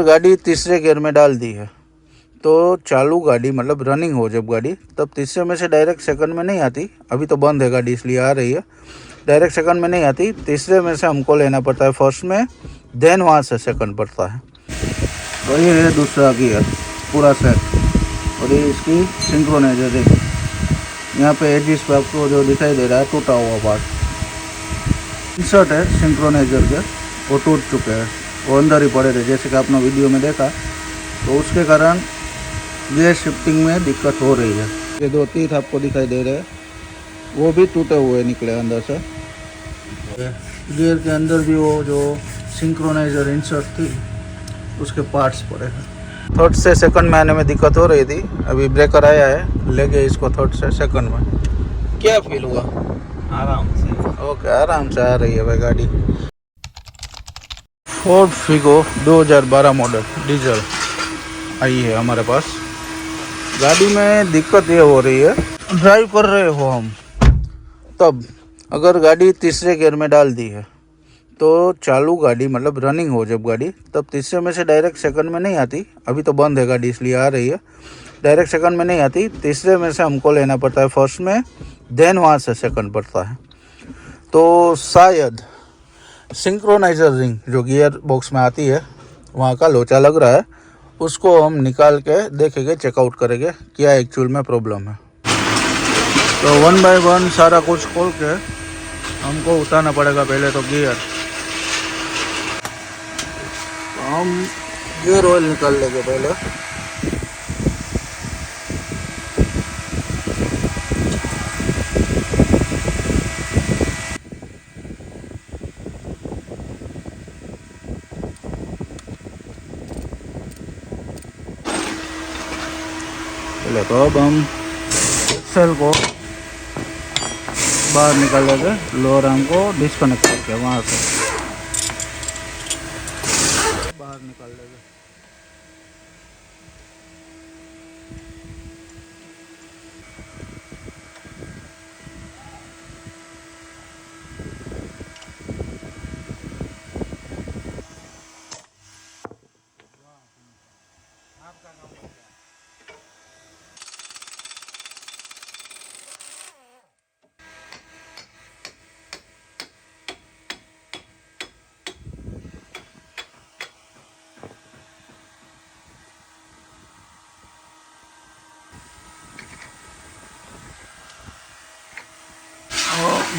गाड़ी तीसरे गियर में डाल दी है तो चालू गाड़ी मतलब रनिंग हो जब गाड़ी तब तीसरे में से डायरेक्ट सेकंड में नहीं आती। अभी तो बंद है गाड़ी इसलिए आ रही है, डायरेक्ट सेकंड में नहीं आती। तीसरे में से हमको लेना पड़ता है फर्स्ट में, देन वहाँ से सेकंड पड़ता है। तो ये है दूसरा गियर पूरा सेट। और ये इसकी सिंक्रोनाइजर है। यहाँ पे एजिस पे आपको जो दिखाई दे रहा है टूटा हुआ पार्ट इंसर्ट है सिंक्रोनाइजर के, वो टूट चुके हैं, वो अंदर ही पड़े थे जैसे कि आपने वीडियो में देखा। तो उसके कारण गियर शिफ्टिंग में दिक्कत हो रही है। ये दो तीर आपको दिखाई दे रहे हैं, वो भी टूटे हुए निकले अंदर से। गियर के अंदर भी वो जो सिंक्रोनाइजर इंसर्ट थी उसके पार्ट्स पड़े हैं। थर्ड से सेकंड में आने में दिक्कत हो रही थी, अभी ब्रेकर आया है, ले गए इसको थर्ड से सेकंड में। क्या फील हुआ? आराम से। ओके, आराम से आ रही है भाई गाड़ी। फोर्ड फिगो 2012 मॉडल डीजल आई है हमारे पास। गाड़ी में दिक्कत ये हो रही है, ड्राइव कर रहे हो हम तब अगर गाड़ी तीसरे गियर में डाल दी है तो चालू गाड़ी मतलब रनिंग हो जब गाड़ी तब तीसरे में से डायरेक्ट सेकंड में नहीं आती। अभी तो बंद है गाड़ी इसलिए आ रही है, डायरेक्ट सेकंड में नहीं आती। तीसरे में से हमको लेना पड़ता है फर्स्ट में, देन वहाँ से सेकंड पड़ता है। तो शायद सिंक्रोनाइजर रिंग जो गियर बॉक्स में आती है वहाँ का लोचा लग रहा है, उसको हम निकाल के देखेंगे, चेकआउट करेंगे क्या एक्चुअल में प्रॉब्लम है। तो 1 बाय 1 सारा कुछ खोल के हमको उतारना पड़ेगा पहले तो गियर। तो हम गियर ऑयल निकाल लेंगे पहले। तो अब हम सेल को बाहर निकाल लेंगे, लोअर आर्म को डिस्कनेक्ट करके वहाँ से बाहर निकाल लेंगे।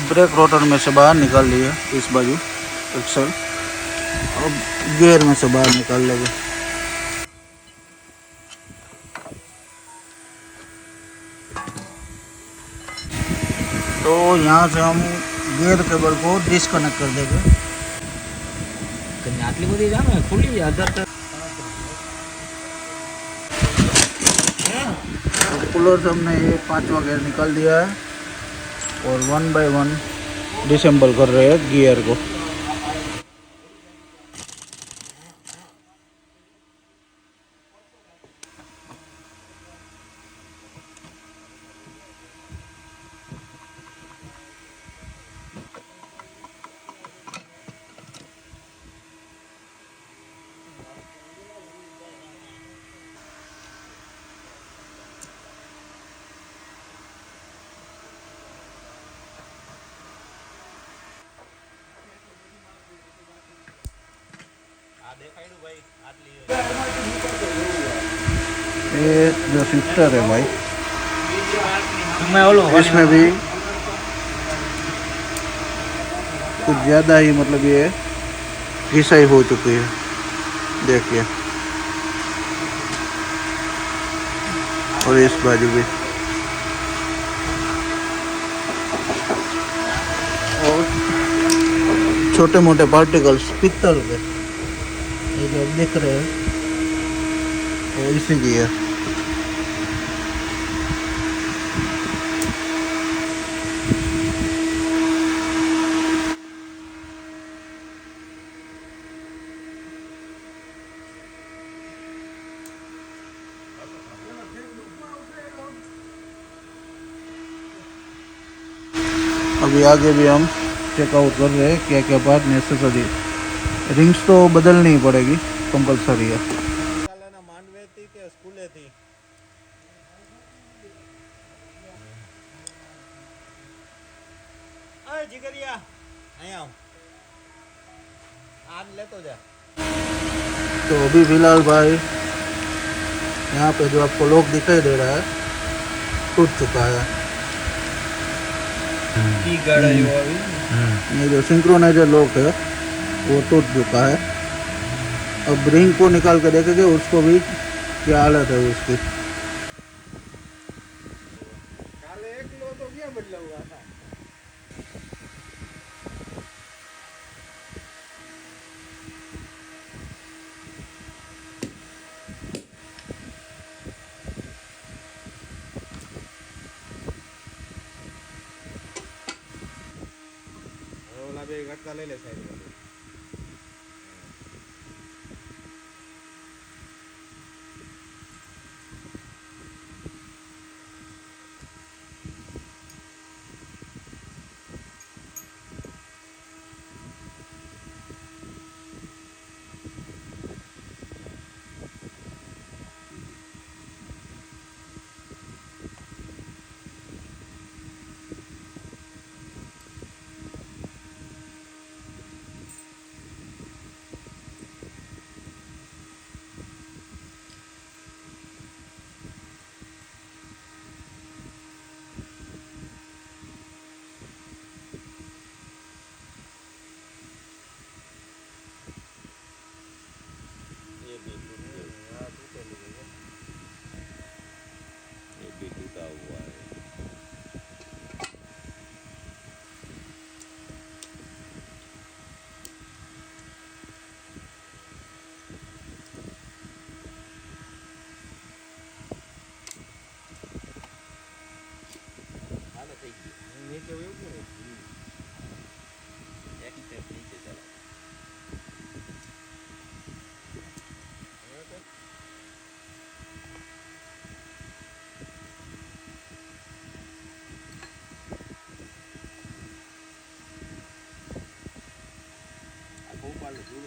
ब्रेक रोटर में से बाहर निकाल लिए इस बाजू एक्सल, अब गियर में से बाहर निकाल लेंगे। तो यहाँ से हम गियर केबल को डिस्कनेक्ट कर देंगे। आटली बधी जाम खुली कूलर से हमने ये 5वां गियर निकाल दिया है और 1 बाय 1 डिसेंबल कर रहे हैं गियर को। ये जो शिफ्टर है भाई, इसमें भी कुछ ज़्यादा ही मतलब ये घिसाई हो चुकी है, देखिए। और इस बाजू भी, और छोटे मोटे पार्टिकल्स पित्तल के ये जो दिख रहे हैं तो इसी की है। अभी आगे भी हम चेकआउट कर रहे हैं क्या क्या पार्ट नेसेसरी। रिंग्स तो बदलनी ही पड़ेगी, कंपलसरी है। लेती अरे जिगरिया અહીં આવ आज ले तो जा तो अभी फिलहाल भाई यहाँ पे जो आपको लॉक दिखाई दे रहा है टूट चुका है। की गड़ाई वो अभी ये जो सिंक्रोनाइजर लॉक है वो टूट चुका है। अब रिंग को निकाल के देखेंगे उसको भी क्या हालत है उसकी। काले एक लो तो क्या बदला हुआ था ओला बे गटका ले ले साइड में ये भी टूटा हुआ है नीचे व्यू एक स्टेप नीचे चला ऊपर दूर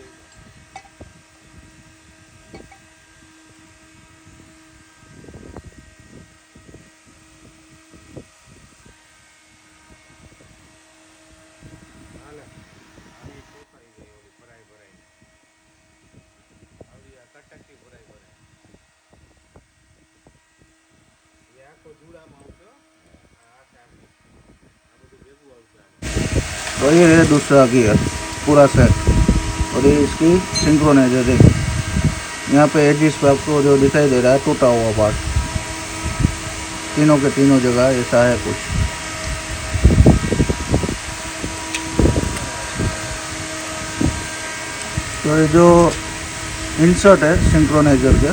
तो ये है दूसरा गियर पूरा सेट और ये इसकी सिंक्रोनाइजर है। यहाँ पे एजिस पे आपको जो दिखाई दे रहा है टूटा हुआ पार्ट तीनों के तीनों जगह ऐसा है कुछ। तो ये जो इंसर्ट है सिंक्रोनाइजर के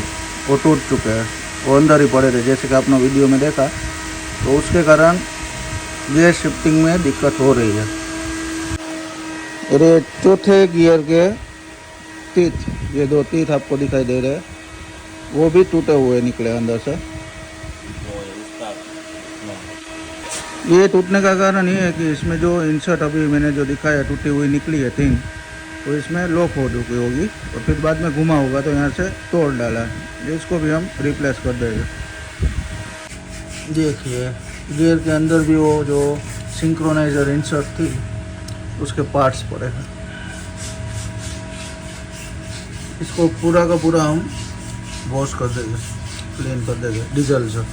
वो टूट चुके हैं, वो अंदर ही पड़े थे जैसे कि आपने वीडियो में देखा। तो उसके कारण गियर शिफ्टिंग में दिक्कत हो रही है। और ये चौथे गियर के टीथ, ये दो टीथ आपको दिखाई दे रहे हैं, वो भी टूटे हुए निकले अंदर से। ये टूटने का कारण ये है कि इसमें जो इंसर्ट अभी मैंने जो दिखाया टूटी हुई निकली है थिंग, तो इसमें लॉक हो चुकी होगी और फिर बाद में घुमा होगा तो यहाँ से तोड़ डाला है। इसको भी हम रिप्लेस कर देंगे। देखिए गियर के अंदर भी वो जो सिंक्रोनाइजर इंसर्ट थी उसके पार्ट्स पड़े हैं। इसको पूरा का पूरा हम वॉश कर देंगे, क्लीन कर देंगे डीजल से।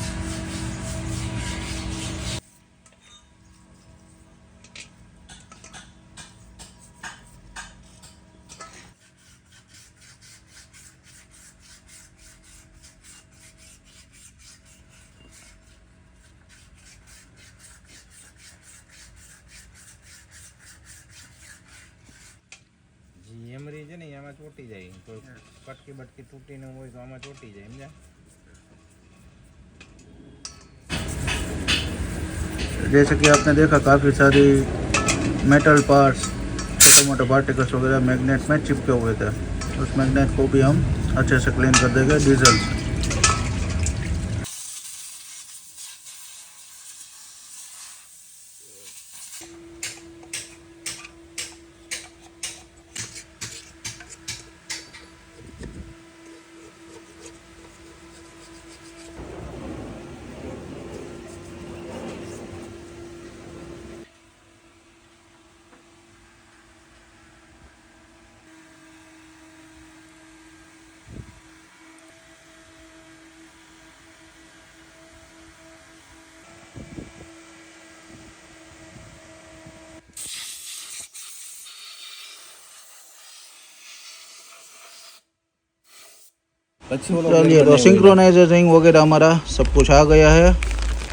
એમરી છે ને એમાં ચોટી જાય કોઈ કટકી બટકી તૂટી ન હોય તો આમાં ચોટી જાય સમજ્યા। जैसे कि आपने देखा काफ़ी सारी मेटल पार्ट्स, छोटे मोटे पार्टिकल्स वगैरह मैग्नेट में चिपके हुए थे। उस मैग्नेट को भी हम अच्छे से क्लीन कर देंगे डीजल से। પછી ઓલો चलिए gear तो बनाવ્યો सिंक्रोनाइजर रिंग वगैरह हमारा सब कुछ आ गया है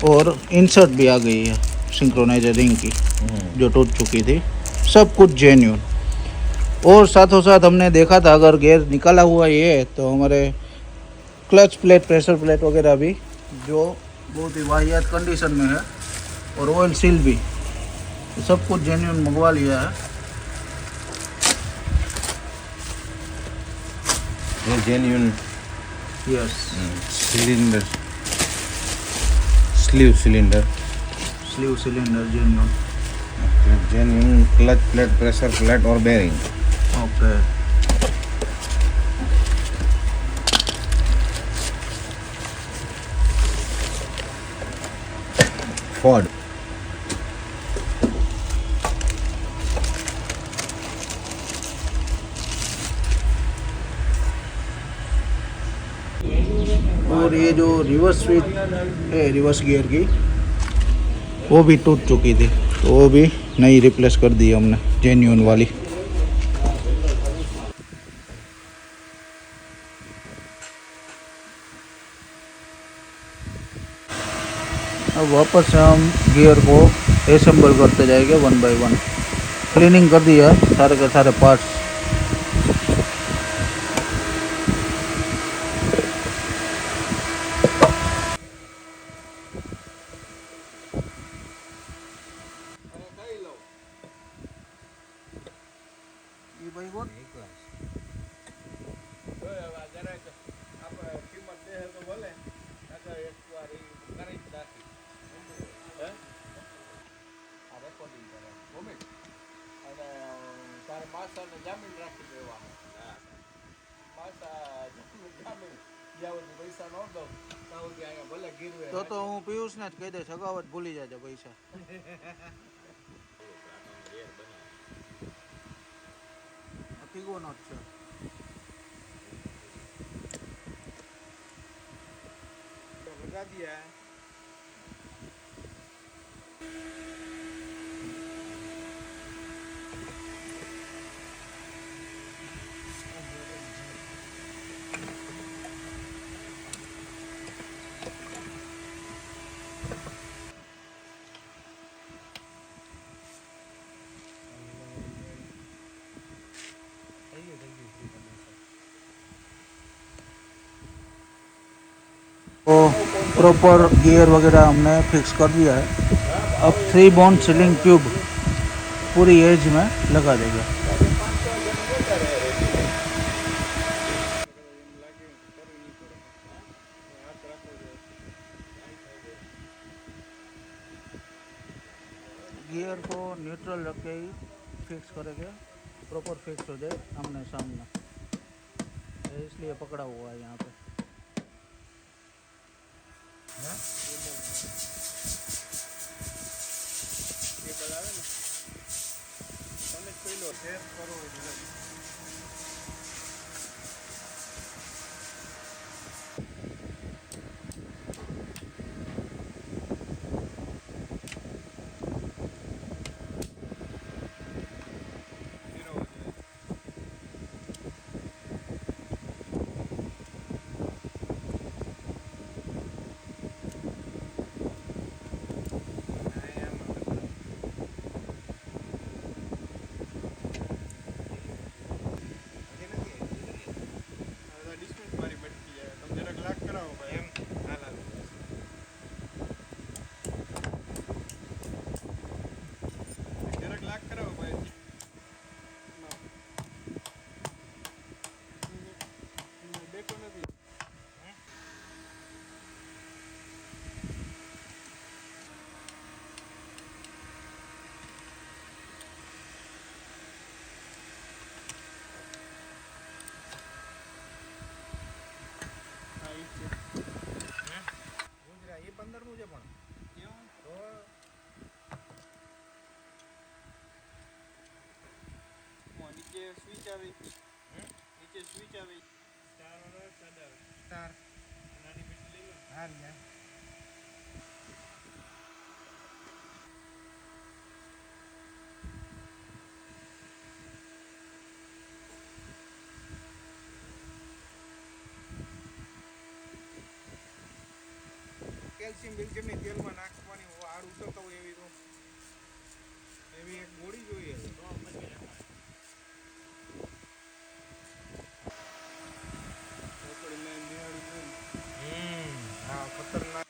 और इंसर्ट भी आ गई है सिंक्रोनाइजर रिंग की जो टूट चुकी थी। सब कुछ जेन्यून। और साथों साथ हमने देखा था अगर गेयर निकाला हुआ ये है तो हमारे क्लच प्लेट प्रेशर प्लेट वगैरह भी जो बहुत ही वाहियात कंडीशन में है और ऑयल सील भी सब कुछ जेन्यून मंगवा लिया है। ये genuine yes cylinder, sleeve cylinder, sleeve cylinder genuine. genuine clutch plate, pressure plate और bearing. Okay Ford. और ये जो रिवर्स स्विच है रिवर्स गियर की वो भी टूट चुकी थी तो वो भी नई रिप्लेस कर दी हमने जेन्यून वाली। अब वापस से हम गियर को असेंबल करते जाएंगे 1 बाय 1। क्लीनिंग कर दिया सारे के सारे पार्ट्स। તો હું પિયુષને જ કહી દઈશ અગાઉ જ ભૂલી જાજો પૈસા નો જ છે। लगा दिया है। तो प्रॉपर गियर वगैरह हमने फिक्स कर दिया है। अब 3 बॉन्ड सीलिंग ट्यूब पूरी एज में लगा देगा। गियर को न्यूट्रल रख के ही फिक्स करेंगे प्रॉपर फिक्स हो जाए आमने सामने इसलिए पकड़ा हुआ है यहाँ पे। સ્વિચ આવી નીચે સ્વિચ આવી સ્ટાર નાની બેટરી લઈ લો હા લ્યા કેલ્શિયમ બેલ્શિયમની તેલમાં નાખવાની હાડ ઉતરતા હોય એવી તો એવી એક ગોળી જોઈએ છે. હા ખતરનાક.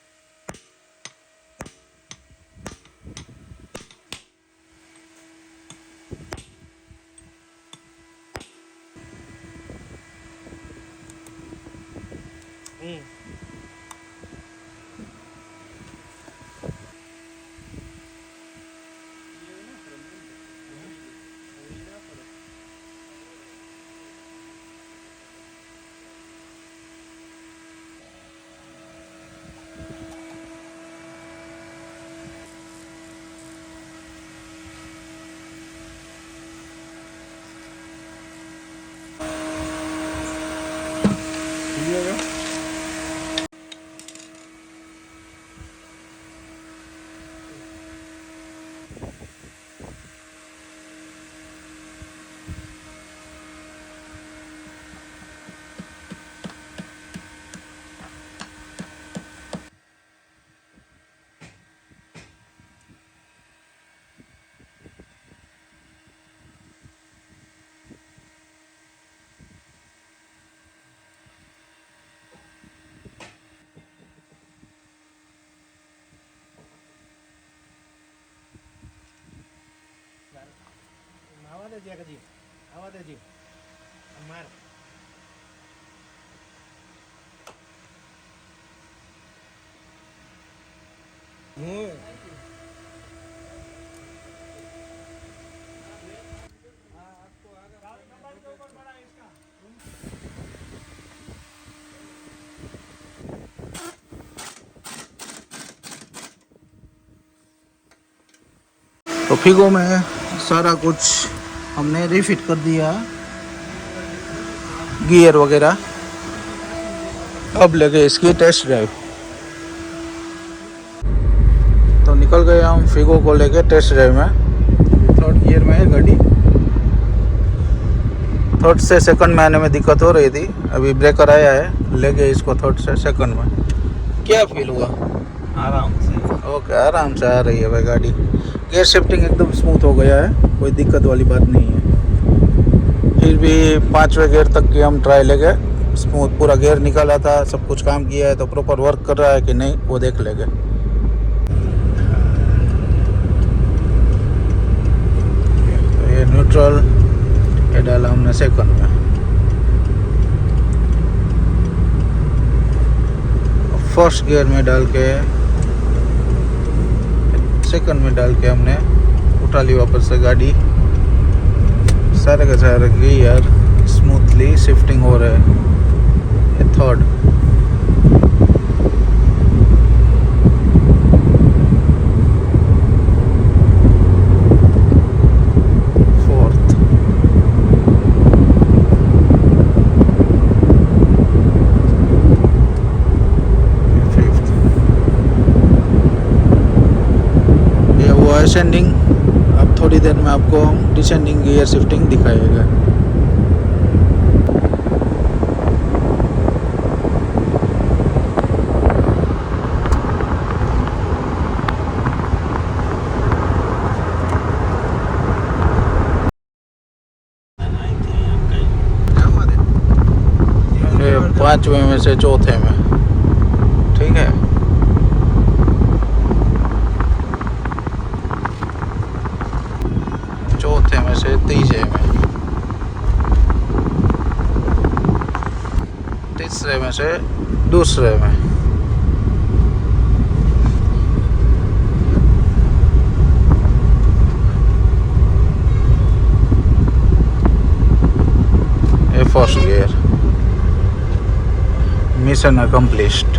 આવા દે જ્યાં કજી આવા દે જી માર હું तो फिगो में सारा कुछ हमने रिफिट कर दिया, गियर वगैरह. अब लगे इसकी टेस्ट ड्राइव. तो निकल गए हम फिगो को लेके टेस्ट ड्राइव में. थर्ड गियर में है गाड़ी. थर्ड से सेकंड में आने में दिक्कत हो रही थी. अभी ब्रेकर आया है, ले गए इसको थर्ड से सेकंड में. क्या फील हुआ? આરામ છે. ओके, आराम से आ रही है भाई गाड़ी. गियर शिफ्टिंग एकदम स्मूथ हो गया है, कोई दिक्कत वाली बात नहीं है. फिर भी 5वें गियर तक की हम ट्राई ले गए. स्मूथ पूरा गियर निकाला था, सब कुछ काम किया है, तो प्रॉपर वर्क कर रहा है कि नहीं वो देख लेंगे. तो ये न्यूट्रल ये डाला हमने सेकंड में. फर्स्ट गियर में डाल के सेकंड में डाल के हमने उठा ली वापस से गाड़ी. सारे के सारे गियर स्मूथली शिफ्टिंग हो रहे हैं. ये थर्ड. फोर्थ. फिफ्थ. ये वो असेंडिंग. अब थोड़ी देर में आपको हम डिसेंडिंग गियर शिफ्टिंग दिखाएगा. ये 5वें में से चौथे में. ठीक है. चौथे में से तीसरे में. तीसरे में से दूसरे में. ये फर्स्ट गियर. Mission accomplished.